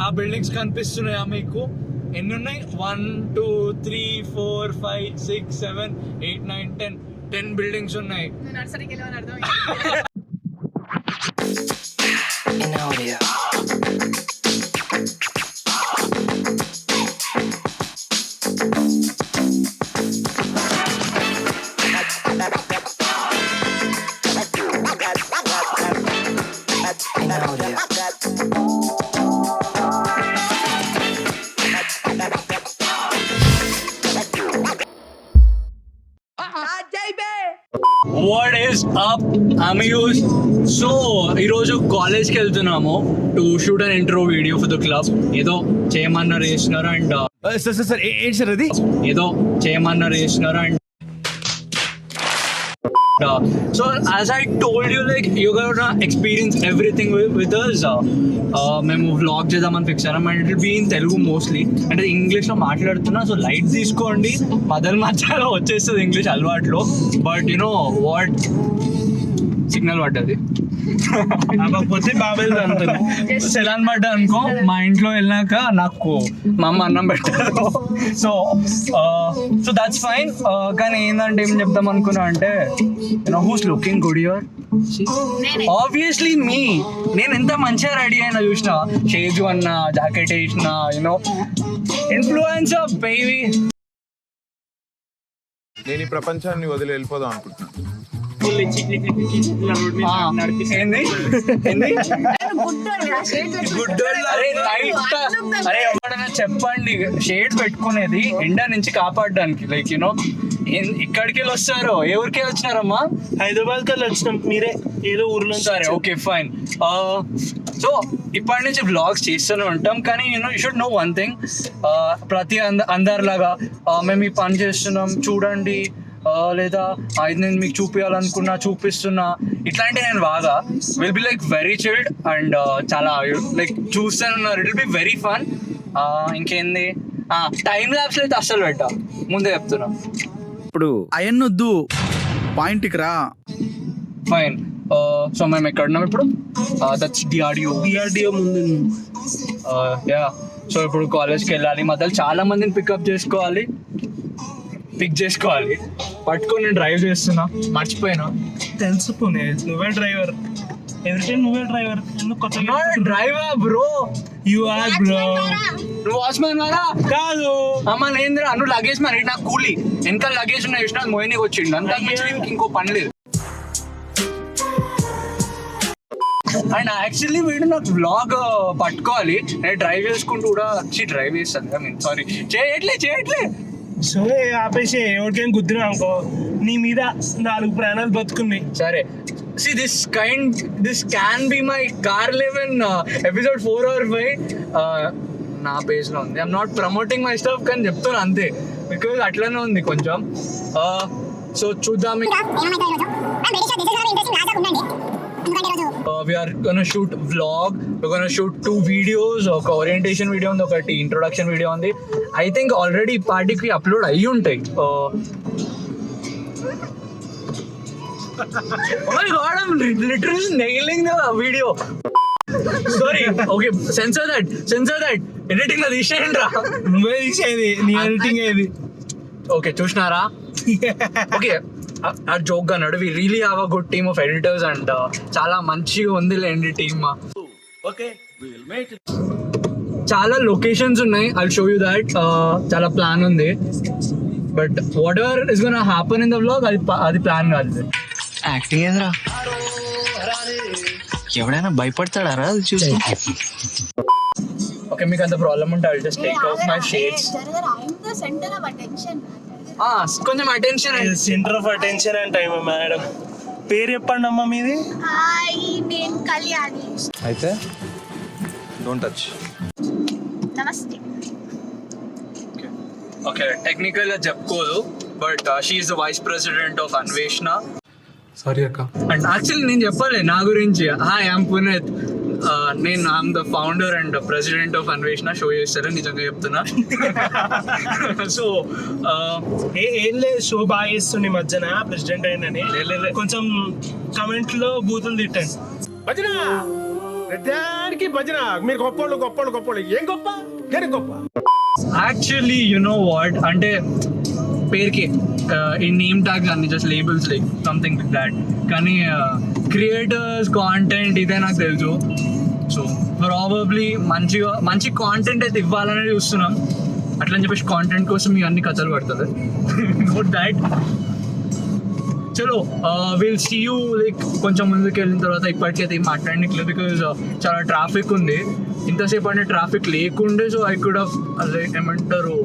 ఆ బిల్డింగ్స్ కనిపిస్తున్నాయా మీకు? ఎన్ని ఉన్నాయి? 1 2 3 4 5 6 7 8 9 10 బిల్డింగ్స్ ఉన్నాయి. What is up, amigos? So ఈరోజు కాలేజ్కి వెళ్తున్నాము to shoot an intro video for the club. ఏదో చేయమన్నారు చేసినారు అండ్ సార్ ఏంటి సార్ అది? ఏదో చేయమన్నారు చేసినారు and so as I told you, like you're gonna experience everything with us. మేము వ్లాగ్ చేద్దామని ఫిక్స్ అయ్యాం and it will be in Telugu mostly. అంటే ఇంగ్లీష్లో మాట్లాడుతున్నా, సో లైట్ తీసుకోండి. మధ్యలో వచ్చేస్తుంది ఇంగ్లీష్ అలవాట్లో. బట్ యునో వాట్, సిగ్నల్ పడ్డది కాకపోతే బాబాయ్ సెలాన్ పడ్డా అనుకో, మా ఇంట్లో వెళ్ళాక నాకు మా అమ్మ అన్నం పెట్టారు. So that's fine. కానీ ఏంటంటే ఏం చెప్తాం అనుకున్నా అంటే, you know who's looking good here? Obviously me. నేను ఎంత మంచిగా రెడీ అయినా చూసినా, షేజు అన్న జాకెట్ వేసిన, యూనో ఇన్ఫ్లుయెన్సర్ బేబీ. నేను ఈ ప్రపంచాన్ని వదిలి వెళ్ళిపోదాం అనుకుంటున్నాను. అరే ఎవరైనా చెప్పండి, షేడ్ పెట్టుకునేది ఎండ నుంచి కాపాడడానికి. లైక్ యూనో ఇక్కడికి వెళ్ళి వస్తారు. ఎవరికి వచ్చినారమ్మా? హైదరాబాద్ కి వచ్చినాం. మీరే ఏదో ఊర్లో. సరే, ఓకే, ఫైన్. సో ఇప్పటి నుంచి వ్లాగ్స్ చేస్తూనే ఉంటాం. కానీ you should know one thing, ప్రతి అందరిలాగా మేము ఈ పని చేస్తున్నాం చూడండి, లేదా ఇది నేను మీకు చూపించాలనుకున్నా చూపిస్తున్నా, ఇట్లాంటి నేను బాగా will be like very chilled and చాలా లైక్ చూస్తానున్నారు. It will be very fun. ఇంకేంది, టైం ల్యాబ్స్ అయితే అస్సలు పెట్టా, ముందే చెప్తున్నా. ఇప్పుడు అయన్నొద్దు, పాయింట్కి రా. ఫైన్. సో మేము ఎక్కడున్నాం ఇప్పుడు? దట్స్ డిఆర్డిఓ ముందు. యా. సో ఇప్పుడు కాలేజ్కి వెళ్ళాలి, మధ్యలో చాలా మందిని పిక్ చేసుకోవాలి. పట్టుకొని నేను డ్రైవ్ చేస్తున్నా, మర్చిపోయినా. తెలుసుకునే నువ్వే డ్రైవర్, ఎవ్రీ టైం నువ్వే డ్రైవర్. ఎందుకు కొత్త driver bro? You are bro. నువ్వు వాచ్మెన్ వారా? కాదు అమ్మ నేంద్ర, నువ్వు లగేజ్ మరి నాకు కూలీ. వెనకాల లగేజ్ ఉన్న ఇష్టం మోయినీకి వచ్చిండు, అంతా ఇంకో పని లేదు. అండ్ యాక్చువల్లీ వీడు నాకు వ్లాగ్ పట్టుకోవాలి, నేను డ్రైవ్ చేసుకుంటూ కూడా డ్రైవ్ చేస్తాను. ఐ మీన్ సారీ, చేయట్లే. సో ఆపేసి ఎవరికైనా గుద్దినా అనుకో, నీ మీద 4 ప్రాణాలు బతుకున్నాయి. సరే, see this can be my car 11 episode 4 or 5 నా పేజ్ లో ఉంది. I'm not promoting my stuff, కానీ చెప్తాను అంతే, బికాజ్ అట్లనే ఉంది కొంచెం. సో చూద్దాం. We are gonna shoot vlog. We're gonna shoot 2 videos. ఒక ఓరియంటేషన్ వీడియో ఉంది, ఒకటి ఇంట్రొడక్షన్ వీడియో ఉంది. ఐ థింక్ ఆల్రెడీ ఈ పార్టీకి అప్లోడ్ అయ్యి ఉంటాయి. Oh my god, I'm literally nailing the video. Sorry. Okay, censor that. Editing లో తీసేయండి రా. నువ్వే తీసేది, నీ ఎడిటింగ్ ఏది? ఓకే, చూసినారా? ఓకే, ఆ జోక్ గా నడు. We really have a good team of editors and చాలా మంచిగా ఉంది లేండి టీమ్. ఓకే, చాలా లొకేషన్స్ ఉన్నాయి, I will show you that. చాలా ప్లాన్ ఉంది, but whatever is gonna happen in the vlog అది ప్లాన్ కాదు. యాక్టింగ్ ఏదిరా, ఎవడైనా భయపడతాడారా అది చూసి? ఓకే, మీకు అంత ప్రాబ్లం ఉంటే I will just take off my shades. కొంచెం attention. Centre of attention and time. Madam పేరు చెప్పండి అమ్మా మీది? నేను కళ్యాణి. అయితే డోంట్ టచ్. నమస్తే. ఓకే, టెక్నికల్ గా చెప్పుకోదు, but she is the vice president of Anveshana. Sorry అక్క. అండ్ యాక్చువల్లీ నేను చెప్పాలి నా గురించి. Hi, I'm Puneeth. నేను I'm the founder and president of Anveshana. Show చేస్తారని నిజంగా చెప్తున్నా. సో ఏం లేదు, షో బాగా చేస్తుండే మధ్యన ప్రెసిడెంట్ అయిందని. కొంచెం కమెంట్ లో బూతులు తిట్టండి. దానికి భజన మీరు గొప్పోళ్ళు ఏం గొప్ప దేని గొప్ప యాక్చువల్లీ యు నో వాట్ అంటే పేరుకి ఈ నేమ్ ట్యాగ్స్ అన్ని just labels like something like that కానీ క్రియేటర్స్ కాంటెంట్ ఇదే నాకు తెలుసు. సో ప్రాబబ్లీ మంచి కాంటెంట్ అయితే ఇవ్వాలని చూస్తున్నాం. అట్లా అని చెప్పేసి కాంటెంట్ కోసం మీ అన్ని కథలు పడుతుంది. Note that. చలో విల్ సీ యూ లైక్ కొంచెం ముందుకు వెళ్ళిన తర్వాత. ఇప్పటికైతే ఏం మాట్లాడలేదు బికాజ్ చాలా ట్రాఫిక్ ఉంది. ఇంతసేపు అంటే ట్రాఫిక్ లేకుండే సో ఐ కుడ్ ఏమంటారు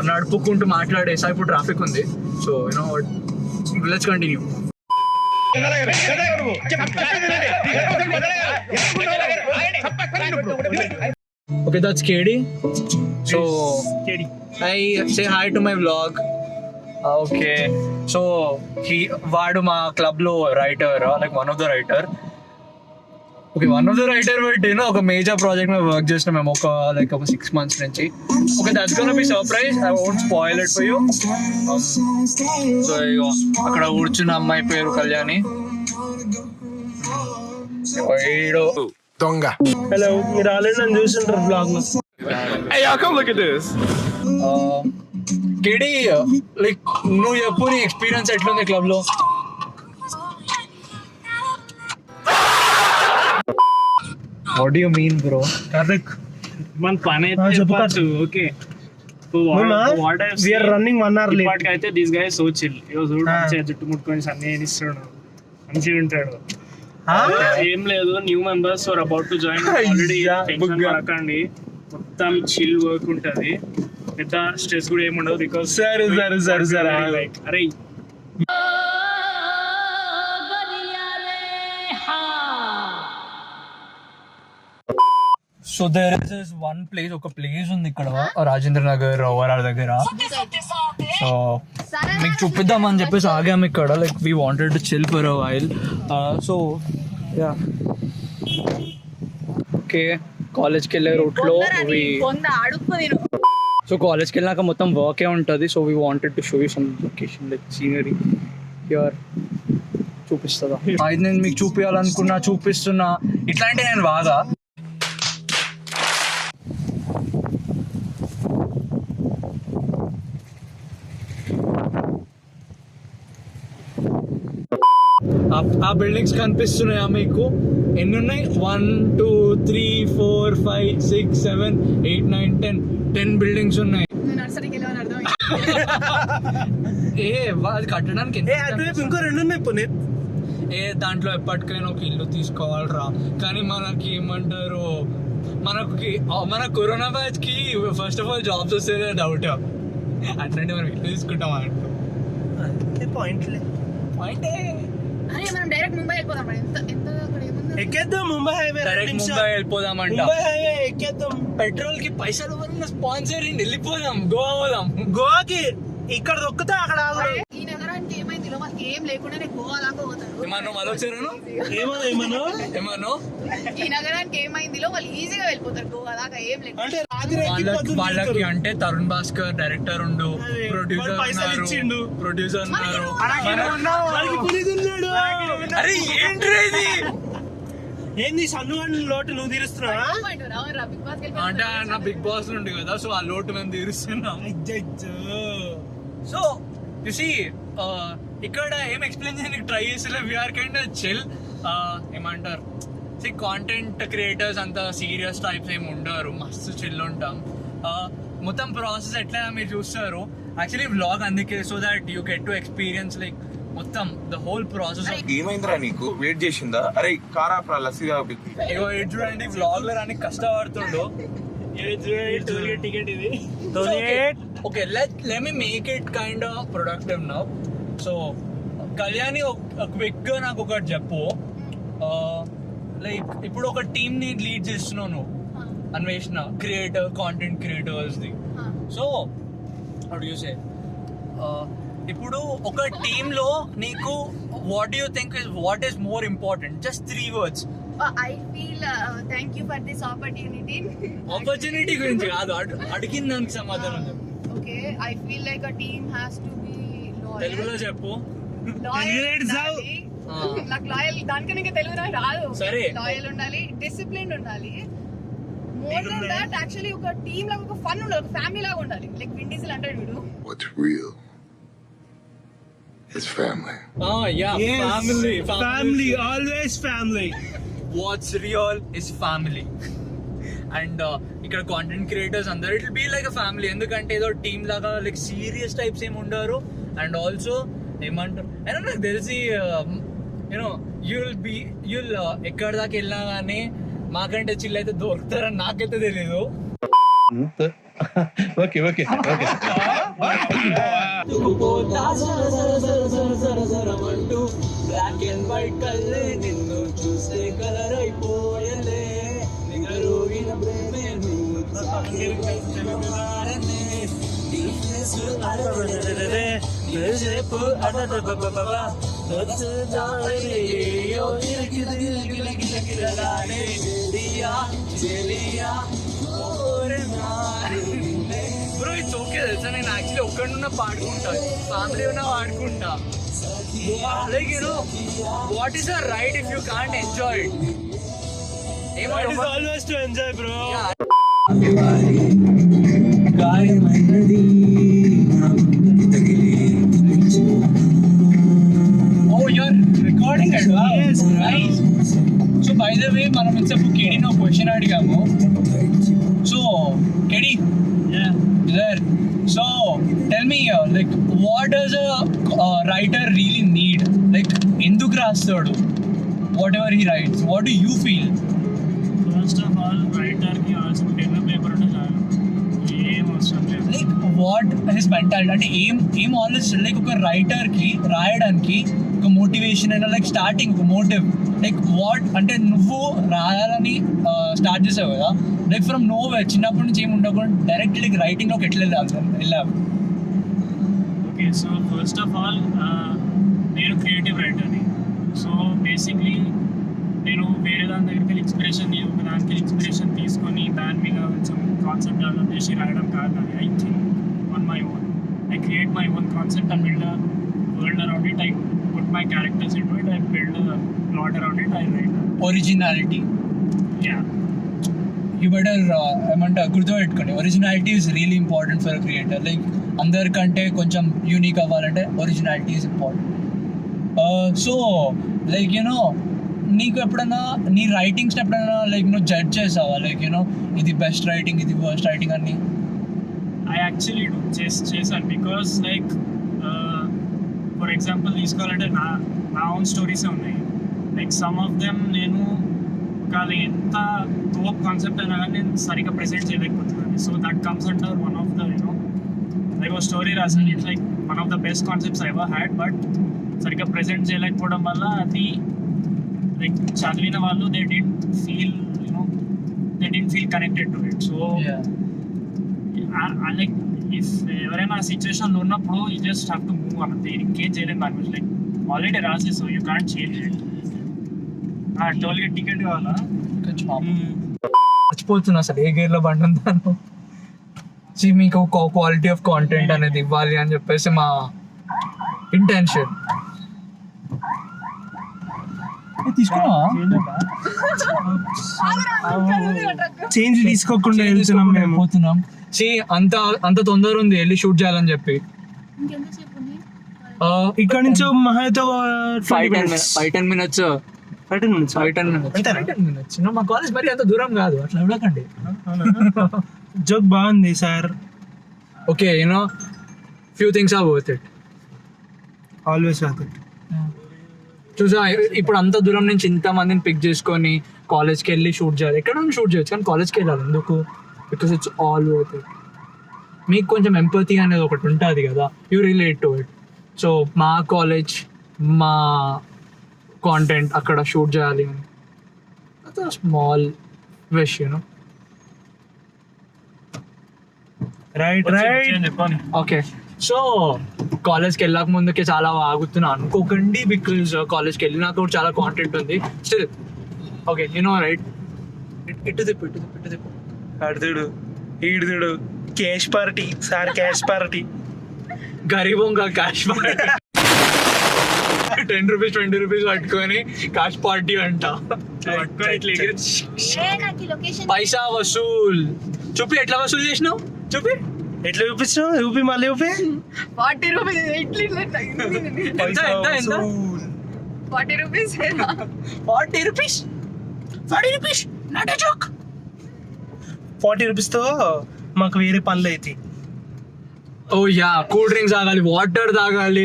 నడుపుకుంటూ మాట్లాడేసా. ఇప్పుడు ట్రాఫిక్ ఉంది so you know let's continue. Okay, that's KD. So I say hi to my vlog. Okay, so వాడు మా క్లబ్ లో writer, like one of the writer. Okay, one of the writer but నేను ఒక major project మీద work చేసిన మేము ఒక 6 months నుంచి. Okay, that's gonna be surprise. I won't spoil it for you. So అక్కడ కూర్చున్న అమ్మాయి పేరు కళ్యాణి. దొంగ. హలో, మీరు ఆల్రెడీ నన్ను చూసింటారు బ్లాగ్ లో. Hey, y'all come look at this. KD like నువ్వు చెప్పు నీ ఎక్స్పీరియన్స్ ఎట్లుంది క్లబ్ లో? What do you mean bro? Karthik మన పని అయితే చెప్పచ్చు. Okay, we are running 1 hour late. ఇప్పటికైతే దిస్ గై సో చిల్. ఈరోజు మంచిగా జుట్టు ముట్టుకొని అన్ని ఇస్తున్నాడు, మంచిగా ఉంటాడు. ఏం లేదు, new members are about to join. Already tension పడకండి, మొత్తం చిల్ వర్క్ ఉంటది, పెద్ద స్ట్రెస్ కూడా ఏమి ఉండదు. బికాస్ సరే అరే so there is this one place, ఒక ప్లేస్ ఉంది ఇక్కడ రాజేంద్ర నగర్ ఓవరాల్ దగ్గర. సో మీకు చూపిద్దామని చెప్పేసి ఆగాము ఇక్కడ. Like we wanted to chill for a while. So yeah, okay, కాలేజ్కి వెళ్ళే రూట్లో సో కాలేజ్కి వెళ్ళాక మొత్తం వర్కే ఉంటుంది. So we wanted to show you some location like scenery here. చూపిస్తుందా? అది నేను మీకు చూపించాలనుకున్నా, చూపిస్తున్నా. ఇట్లాంటి నేను బాగా ఆ బిల్డింగ్స్ కనిపిస్తున్నాయా మీకు? ఎన్ని ఉన్నాయి? 1 2 3 4 5 6 7 8 9 10 బిల్డింగ్స్ ఉన్నాయి. అది కట్టడానికి ఇంకో 2 ఉన్నాయి పునీత్. దాంట్లో ఎప్పటికైనా ఒక ఇల్లు తీసుకోవాలరా. కానీ మనకి ఏమంటారు, మన కరోనా బ్యాచ్ కి ఫస్ట్ ఆఫ్ ఆల్ జాబ్స్ వస్తే డౌట్. అట్లాంటి మనం ఇల్లు తీసుకుంటాం అంటే పాయింట్లే. మనం డైరెక్ట్ ముంబై వెళ్ళిపోదాం. ఎక్కేద్దాం ముంబై హైవే. డైరెక్ట్ ముంబై వెళ్ళిపోదామంట. ముంబై హైవే ఎక్కేద్దాం. పెట్రోల్ కి పైసలు స్పాన్సర్ వెళ్ళిపోదాం, గోవా పోదాం. గోవాకి ఇక్కడ దొక్కుతా అక్కడ ఆగుతాం. ఈ నగరానికి ఏమైంది? మాకు ఏం లేకుండానే గోవా దాకా పోతారు. ఏమన్నా మళ్ళొచ్చారను ఏమన్నా ఈ నగరానికి ఏమైంది? వాళ్ళు ఈజీగా వెళ్ళిపోతారు గోవా దాకా ఏం లేకుండా. అంటే రాత్రి వాళ్ళకి అంటే తరుణ్ భాస్కర్ డైరెక్టర్ ఉండు, ప్రొడ్యూసర్ పైసలు ఉన్నారు, ఇచ్చిండు. ప్రొడ్యూసర్ ఉన్నారు. వాడికి పునీత్ ఉన్నాడు. అరే ఏంటి ఇది? ఏంది సన్ను అని లోటు నువ్వు తీరుస్తున్నావా? బిగ్ బాస్ అంటే నా బిగ్ బాస్ నుండి కదా, సో ఆ లోటు మేము తీరుస్తున్నాం. సో యు సీ ఇక్కడ ఏం ఎక్స్ప్లెయిన్ చేయడానికి ట్రై చేసలే. We're kind chill. ఏమంటారు, సి కాంటెంట్ క్రియేటర్స్ అంత సీరియస్ టైప్స్ ఏమి ఉండరు, మస్తు చిల్ ఉంటాం. మొత్తం ప్రాసెస్ ఎట్లా మీరు చూస్తారు. యాక్చువల్లీ వ్లాగ్ అందుకే, so that you get to experience like మొత్తం ద హోల్ ప్రాసెస్. ఏమైందిరా నీకు? వెయిట్ చేసిందా? అరే కారా లస్సీగా ఇగో ఎటు చూడండి, వ్లాగ్ లో రానికి కష్టపడుతుండో. టికెట్ ఇది. Okay, let me make it kind of productive now. So Kalyani quick గా నాకు ఒకటి చెప్పు. లైక్ ఇప్పుడు ఒక టీమ్ ని లీడ్ చేస్తున్నాను అన్వేషణ, creator, content creators the. So how do you say, ఇప్పుడు ఒక టీమ్ లో నీకు what you think is what is more important? Just 3 words. I feel thank you for this opportunity. Opportunity గురించి కాదు, అడిగిన దానికి సమాధానం చెప్పు. Okay, I feel like a team has to be loyal. తెలుగులో చెప్పు. Loyal ఉండాలి. నాకు లాయల్ దానికన్నా ఇంకా తెలుగు నాకు రాదు. సరే. లాయల్ ఉండాలి, డిసిప్లిన్ ఉండాలి. మోర్ దెన్ దట్ యాక్చువల్లీ ఒక టీమ్ లాగా ఒక ఫన్ ఉండాలి, ఒక ఫ్యామిలీ లాగా ఉండాలి. లైక్ విన్ డీజిల్ అంటాడు వీడు. What's real is family. Family always family. What's real is family. And ఇక్కడ కాంటెంట్ క్రియేటర్స్ అందరు it be like a family. ఎందుకంటే ఏదో టీమ్ లాగా లైక్ సీరియస్ టైప్స్ ఏమి ఉండరు. అండ్ ఆల్సో ఏమంటారు అయినా నాకు తెలిసి యూనో యుల్ ఎక్కడి దాకా వెళ్ళినా కానీ మాకంటే చిల్ అయితే దొరుకుతారని నాకైతే తెలీదు. బ్లాక్ అండ్ వైట్ కళ్ళే నిన్ను చూస్తే కలర్ అయిపోయలే. బ్రో ఇట్స్ ఓకే తెలుసా, నేను యాక్చువల్లీ ఒక్కడున్నా పాడుకుంటా, ఫ్యామిలీ ఉన్నా పాడుకుంటా. Like you know what is your right if you can't enjoy it. Always to enjoy bro. Oh, you're recording it. Wow. Yes, nice. So by the way, మనం ఇంతసేపు కేడీని ఒక question అడిగాము. So KD, there. So tell me, like, what does a writer really need? Like, ఎందుకు రాస్తాడు whatever he writes? What do you feel? First of all రైటర్కి also pen paper ఉంటే చాలు, ఏం అవసరం లేదు. లైక్ వాట్ హిస్ మెంటాలిటీ అంటే ఏం ఆల్వేస్ లైక్ ఒక రైటర్కి రాయడానికి ఒక మోటివేషన్ అయినా లైక్ స్టార్టింగ్ ఒక మోటివ్ లైక్ వాట్ అంటే నువ్వు రాయాలని స్టార్ట్ చేసావు కదా, లైక్ ఫ్రమ్ నో వే చిన్నప్పటి నుంచి ఏమి ఉండకుండా డైరెక్ట్ లైక్ రైటింగ్లోకి ఎట్లా వెళ్ళావు? Okay, so first of all నేను క్రియేటివ్ రైటర్ని. సో బేసిక్లీ నేను వేరే దాని దగ్గరికి ఒక దానికి ఇన్స్పిరేషన్ తీసుకొని దాని మీద కొంచెం కాన్సెప్ట్ డెవలప్ చేసి రాయడం కాదు. I think on my own, I create my own concept and build world around it. I put my characters into it, I build plot around it, I right. Originality, yeah, you better ఏమంటారు గుర్తుపెట్టుకోండి, originality is really important for creator. Like అందరికంటే కొంచెం unique అవ్వాలంటే originality is important. So like you know నీకు ఎప్పుడైనా నీ writings ఎప్పుడైనా like నువ్వు జడ్జ్ చేసావా? లైక్ యూనో ఇది బెస్ట్ రైటింగ్, ఇది వర్స్ట్ రైటింగ్ అని? ఐ యాక్చువల్లీ చేశాను. బికాస్ లైక్ ఫర్ ఎగ్జాంపుల్ తీసుకోవాలంటే నా ఓన్ స్టోరీసే ఉన్నాయి. లైక్ సమ్ ఆఫ్ దెమ్ నేను ఒకవేళ ఎంత తోప్ కాన్సెప్ట్ అయినా కానీ నేను సరిగ్గా ప్రెజెంట్ చేయలేకపోతున్నాను. So that comes under one of the you know like ఒక స్టోరీ రాసాను, it's like one of the best concepts I ever had, but సరిగ్గా ప్రెజెంట్ చేయలేకపోవడం వల్ల అది లైక్ చదివిన వాళ్ళు they didn't feel connected to it. So like if ఎవరైనా ఆ సిచ్యువేషన్లో ఉన్నప్పుడు you just have to move అన్నది, ఇంకేం చేయలేదు దాని గురించి. లైక్ ఆల్రెడీ రాసేసావు, యూ కాంట్ చేంజ్ ఇట్. టోల్గా టికెట్ కావాలా? మర్చిపోతున్నా అసలు ఏ గేర్లో బండి ఉందాను. మీకు క్వాలిటీ ఆఫ్ కాంటెంట్ అనేది ఇవ్వాలి అని చెప్పేసి మా ఇంటెన్షన్. తీసుకున్నా చేంజ్ తీసుకోకుండా వెళ్తున్నాం మేము. పోతున్నాం. అంత తొందర ఉంది వెళ్ళి షూట్ చేయాలని చెప్పి. ఇక్కడ నుంచి మహాతో 5-10 minutes. 5-10 minutes. మా కాలేజ్ మరి అంత దూరం కాదు, అట్లా ఇవ్వకండి. జోక్ బాగుంది sir. Okay, you know few things are worth it. Always worth it. చూసా ఇప్పుడు అంత దూరం నుంచి ఇంతమందిని పిక్ చేసుకొని కాలేజ్కి వెళ్ళి షూట్ చేయాలి. ఎక్కడ షూట్ చేయొచ్చు కానీ కాలేజ్కి వెళ్ళాలి ఎందుకు? Because it's all worth it. మీకు కొంచెం ఎంపతి అనేది ఒకటి ఉంటుంది కదా, you relate to it. So మా కాలేజ్, మా కాంటెంట్ అక్కడ షూట్ చేయాలి అని స్మాల్ విష్, యూనో. రైట్. చెప్పండి. ఓకే, సో కాలేజ్కి వెళ్ళక ముందుకే చాలా ఆగుతున్నా అనుకోకండి, బికాజ్ కాలేజ్కి వెళ్ళినాక కూడా చాలా కాంటెంట్ ఉంది స్టిల్. Okay, you know right. ఇటు తిప్పు. అడుదుడు ఈడుదుడు cash party sir, cash party. గరీబోంగా క్యాష్ 10 రూపీస్ 20 రూపీస్ పట్టుకొని కాష్ పార్టీ అంట. పైసా వసూల్. చూపి ఎట్లా వసూలు చేసినావు, చూపి ఎట్లా చూపిస్తావు, చూపి మళ్ళీ చూపి. 40 రూపీస్ ఎంత ఎంత ఎంత 40 rupees 40 rupees 40 rupees not a joke. 40 రూపీస్తో మాకు వేరే పనులు అయితే. ఓ యా, కూల్ డ్రింక్స్ తాగాలి, వాటర్ తాగాలి.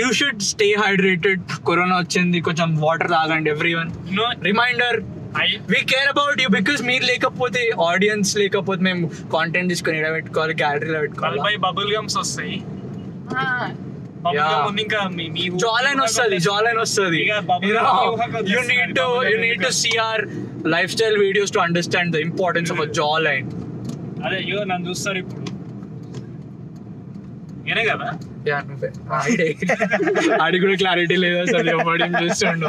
You should stay hydrated. Corona వచ్చింది, కొంచెం వాటర్ తాగండి everyone. Reminder, we care about you because మీరు లేకపోతే, ఆడియన్స్ లేకపోతే మేము కాంటెంట్ తీసుకొని ఇక్కడ పెట్టుకోవాలి, గ్యాలరీలో పెట్టుకోవాలి. బబుల్ గమ్స్ వస్తాయి. Yeah. ఇంకా జాలైన్ వస్తుంది. You need to see our lifestyle videos to understand the importance of a jawline. అదే అయ్యో నన్ను చూస్తారు ఇప్పుడు ఏనే కదా. Yeah, నువ్వే. ఆడి కూడా క్లారిటీ లేదా sir, ఎవడేం చేస్తుండో.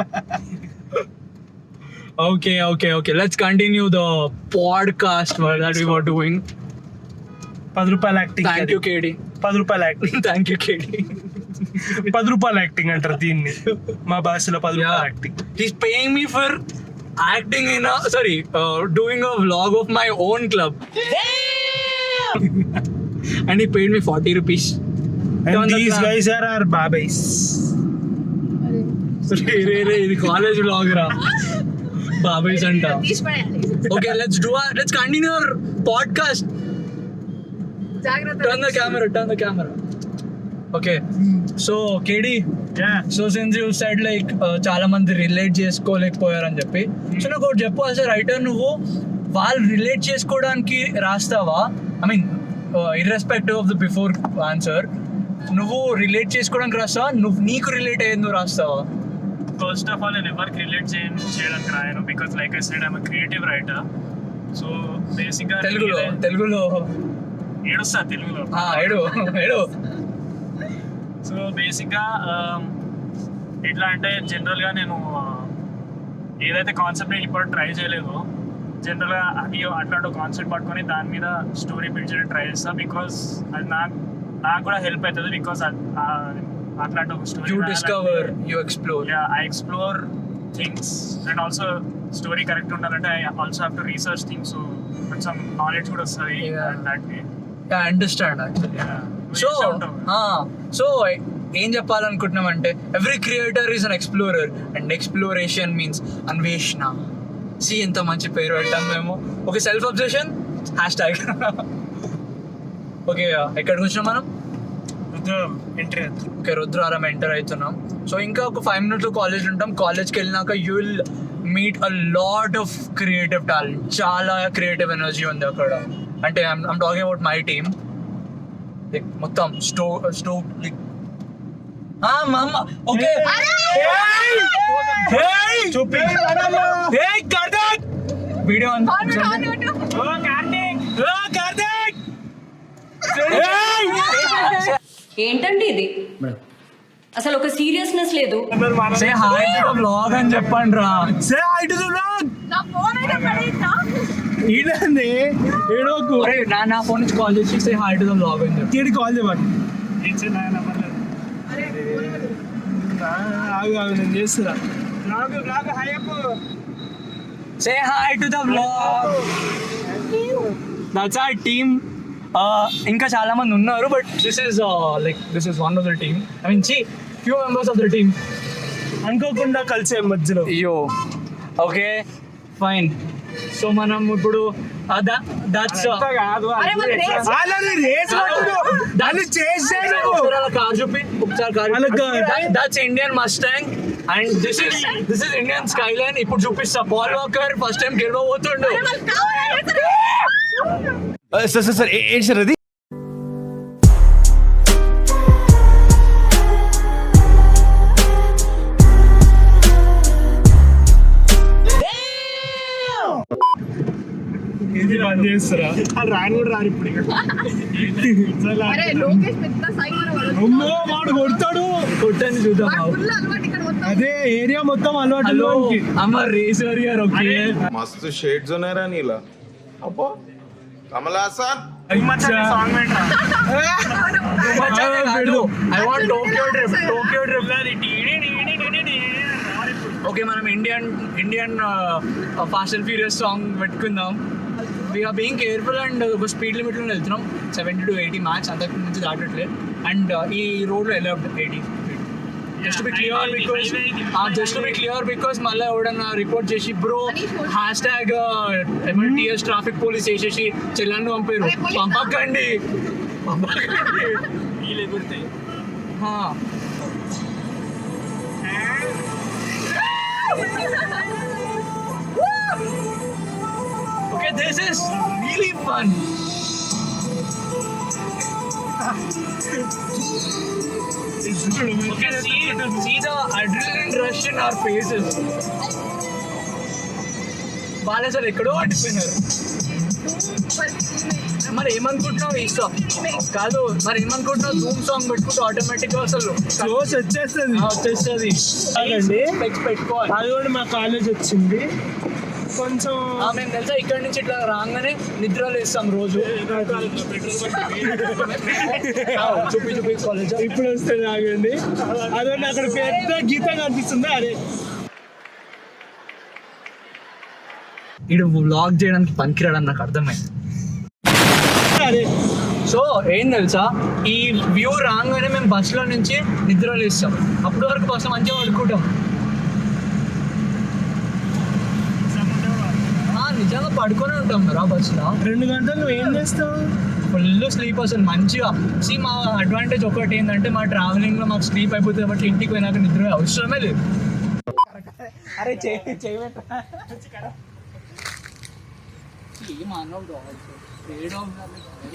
Okay. Let's continue the podcast that we were doing. 10 రూపాయల యాక్టింగ్. Thank you, KD. 10 రూపాయల యాక్టింగ్. Thank you, KD. 10 రూపాయల యాక్టింగ్ అంటారు దీన్ని మా భాషలో. 10 రూపాయల acting. He's paying me for acting in doing a vlog of my own club. And he paid me 40 rupees. And these guys are our babays. రే ఇది college vlog రా, బాబాయ్స్ అంట. Okay, let's continue our podcast. జాగ్రత్త. Turn the camera. Okay, so KD, so since you said like చాలా మంది relate చేసుకోలేకపోయారని చెప్పి, so నాకు ఒకటి చెప్పు, యాజ్ ఎ రైటర్ నువ్వు వాళ్ళు రిలేట్ చేసుకోవడానికి రాస్తావా? I mean irrespective of the before answer, నువ్వు రిలేట్ చేసుకోవడానికి రాస్తావా, నువ్వు నీకు రిలేట్ అయ్యేది నువ్వు రాస్తావా? ఫస్ట్ ఆఫ్ ఆల్ నేను ఎవరికి రిలేట్ చేయడానికి రాయను, because like I said I'm creative writer. So బేసిక్గా తెలుగులో ఏడుస్తా తెలుగులో. ఏడు. సో బేసిక్గా ఎట్లా అంటే జనరల్గా నేను ఏదైతే కాన్సెప్ట్ నేను ఇప్పుడు ట్రై చేయలేదో, జనరల్గా అది అట్లాంటి కాన్సెప్ట్ పట్టుకొని దాని మీద స్టోరీ బిల్డ్ చేయడానికి ట్రై చేస్తా. బికాస్ అది నాకు కూడా హెల్ప్ అవుతుంది. బికాస్ అట్లాంటి ఒక story You discover, you explore. I explore things and also story correct ఉండాలంటే I also have to research things, so కొంచెం నాలెడ్జ్ కూడా వస్తుంది that way. Yeah, I understand actually. So ఏం చెప్పాలనుకుంటున్నామంటే, every creator is an explorer and exploration means Anveshana. ఎంత మంచి పేరు పెట్టాం మేము. Okay, self obsession hashtag. Okay, ఎక్కడికి వచ్చినాం మనం? ఓకే, రుద్రారం ఎంటర్ అవుతున్నాం. సో ఇంకా ఒక 5 minutes కాలేజ్ ఉంటాం. కాలేజ్కి వెళ్ళినాక you will meet a lot of creative talent. చాలా క్రియేటివ్ ఎనర్జీ ఉంది అక్కడ. అంటే I'm talking about my team. మొత్తం స్టో ఓకే వీడియో ఏంటండి ఇది? అసలు ఒక సీరియస్నెస్ లేదు. Say hi to the vlog అని చెప్పండి రా. Say hi to the vlog. నా ఫోన్ అయితే పడేస్తా. ఈడండి ఏడోకు. నా ఫోన్ నుంచి కాల్ చేసి say hi to the vlog అని చెప్పి ఈడి కాల్ చేయమండి. ఆగు నేను చేస్తున్నా. Blog hi up. Say hi to the vlog. That's our team. ఇంకా చాలా మంది ఉన్నారు, but this is one of the team. I mean few members of the team. అనుకోకుండా కలిసే మధ్యలో. అయ్యో, ఓకే ఫైన్. సో మనం ఇప్పుడు కార్ చూపి that's Indian Mustang and this is Indian Skyline. ఇప్పుడు చూపిస్తా. పాల్ వాకర్ ఫస్ట్ టైం గెలవబోతుండు. సార్ ఏంటి సార్ అది? చేస్తారా? రాని కూడా రారు ఇప్పుడు. అరే లోకేష్ పెద్ద సైకిల్ అమ్మో వాడు కొడతాడు. కొట్టని చూద్దాం. ఫుల్ అలవాటు ఇక్కడ మొత్తం. అదే ఏరియా మొత్తం అలవాటు. హలో అమ్మ రేసర్ గారు. ఓకే, మస్తు షేడ్స్ ఉన్నారా నీలా. అబ్బో కమలాసన్ సాంగ్ ఏంట్రా? I want Tokyo Drift. Okay మనం Indian fast and furious song పెట్టుకుందాం. వీఆర్ బీయింగ్ కేర్ఫుల్ అండ్ ఒక స్పీడ్ లిమిట్లో వెళ్తున్నాం 70 to 80 మ్యాక్స్, అంతకు మించి దాటట్లేదు. అండ్ ఈ రోడ్లో వెళ్ళదు 80. జస్ట్ బి క్లియర్ బికాస్ మళ్ళీ ఎవడన్నా రిపోర్ట్ చేసి bro hashtag MLTS traffic police వేసేసి చెల్లెన్ను పంపారు. పంపకండి. Okay, this is really fun. Okay, see the adrenaline rush in our faces. వాళ్ళు అసలు ఎక్కడో అడిపోయినారు. మరి ఏమనుకుంటున్నావు ఇస్తా కాదు, మరి ఏమనుకుంటున్నావు ధూమ్ సాంగ్ పెట్టుకుంటే ఆటోమేటిక్ గా అసలు క్లోజ్ వచ్చేస్తుంది. పెట్టుకోవాలి. అది కూడా మా కాలేజ్ వచ్చింది కొంచెం. మేము తెలుసా ఇక్కడ నుంచి ఇట్లా రాగానే నిద్రలు వేస్తాం రోజు. చూపి కాలేజ్ ఇప్పుడు వస్తుంది ఆగండి. అదే అక్కడ పెద్ద గీత కనిపిస్తుంది. అరే ఇడు వ్లాగ్ చేయడానికి పనికిరాడని నాకు అర్థమైంది. అరే సో ఏం తెలుసా, ఈ వ్యూ రాగానే మేము బస్సులో నుంచి నిద్రలు వేస్తాం. అప్పటి వరకు బస్సు మంచిగా పడుకుంటాం. నిజంగా పడుకొని ఉంటాం కదా బస్సులో. 2 గంటలు నువ్వు ఏం చేస్తావు? ఫుల్ స్లీప్ వస్తుంది మంచిగా. మా అడ్వాంటేజ్ ఒకటి ఏంటంటే మా ట్రావెలింగ్లో మాకు స్లీప్ అయిపోతుంది కాబట్టి ఇంటికి పోయినాక నిద్ర అవసరమే లేదు. అరే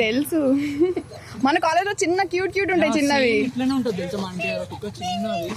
తెలుసు మన కాలేజ్ లో చిన్న క్యూట్ ఉంటాయి చిన్నవి. ఇట్లనే ఉంటుంది తెలుసా, మన కుక్క చిన్నవి.